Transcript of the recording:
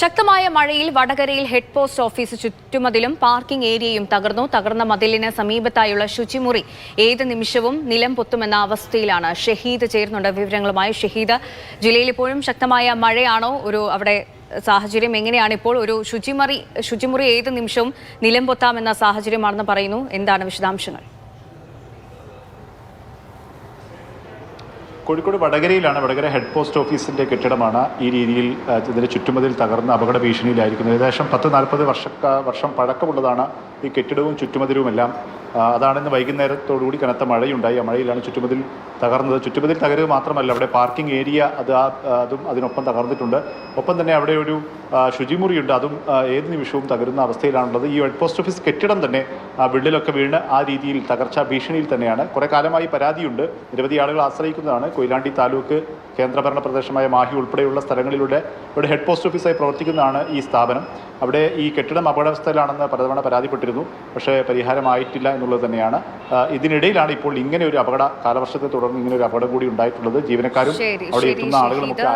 ശക്തമായ മഴയിൽ വടകരയിൽ ഹെഡ് പോസ്റ്റ് ഓഫീസ് ചുറ്റുമതിലും പാർക്കിംഗ് ഏരിയയും തകർന്നു. തകർന്ന മതിലിന് സമീപത്തായുള്ള ശുചിമുറി ഏത് നിമിഷവും നിലം പൊത്തുമെന്ന അവസ്ഥയിലാണ്. ഷഹീദ് ചേരുന്നുണ്ട് വിവരങ്ങളുമായി. ഷഹീദ്, ജില്ലയിൽ ഇപ്പോഴും ശക്തമായ മഴയാണോ? അവിടെ സാഹചര്യം എങ്ങനെയാണ് ഇപ്പോൾ? ഒരു ശുചിമുറി ഏത് നിമിഷവും നിലം പൊത്താമെന്ന സാഹചര്യമാണെന്ന് പറയുന്നു. എന്താണ് വിശദാംശങ്ങൾ? കോഴിക്കോട് വടകരയിലാണ്. വടകര ഹെഡ് പോസ്റ്റ് ഓഫീസിൻ്റെ കെട്ടിടമാണ് ഈ രീതിയിൽ ഇതിൻ്റെ ചുറ്റുമതിൽ തകർന്ന് അപകട ഭീഷണിയിലായിരിക്കുന്നത്. ഏകദേശം 10-40 വർഷം പഴക്കമുള്ളതാണ് ഈ കെട്ടിടവും ചുറ്റുമതിലുമെല്ലാം. അതാണെന്ന് വൈകുന്നേരത്തോടുകൂടി കനത്ത മഴയുണ്ടായി. ആ മഴയിലാണ് ചുറ്റുമതിൽ തകർന്നത്. ചുറ്റുമതിൽ തകരുക മാത്രമല്ല, അവിടെ പാർക്കിംഗ് ഏരിയ അതും അതിനൊപ്പം തകർന്നിട്ടുണ്ട്. ഒപ്പം തന്നെ അവിടെ ഒരു ശുചിമുറിയുണ്ട്, അതും ഏത് നിമിഷവും തകരുന്ന അവസ്ഥയിലാണുള്ളത്. ഈ ഹെഡ് പോസ്റ്റ് ഓഫീസ് കെട്ടിടം തന്നെ വിള്ളിലൊക്കെ വീണ് ആ രീതിയിൽ തകർച്ചാ ഭീഷണിയിൽ തന്നെയാണ്. കുറേ കാലമായി പരാതിയുണ്ട്. നിരവധി ആളുകൾ ആശ്രയിക്കുന്നതാണ്. കൊയിലാണ്ടി താലൂക്ക് കേന്ദ്രഭരണ പ്രദേശമായ മാഹി ഉൾപ്പെടെയുള്ള സ്ഥലങ്ങളിലൂടെ ഇവിടെ ഹെഡ് പോസ്റ്റ് ഓഫീസായി പ്രവർത്തിക്കുന്നതാണ് ഈ സ്ഥാപനം. അവിടെ ഈ കെട്ടിടം അപകടാവസ്ഥയിലാണെന്ന് പലതവണ പരാതിപ്പെട്ടിരുന്നു. പക്ഷേ പരിഹാരമായിട്ടില്ല എന്നുള്ളത് തന്നെയാണ്. ഇതിനിടയിലാണ് ഇപ്പോൾ ഇങ്ങനെ ഒരു കാലവർഷത്തെ തുടർന്ന് ഇങ്ങനെ ഒരു അപകടം കൂടി ഉണ്ടായിട്ടുള്ളത്. ജീവനക്കാരും അവിടെ എത്തുന്ന ആളുകളുമൊക്കെ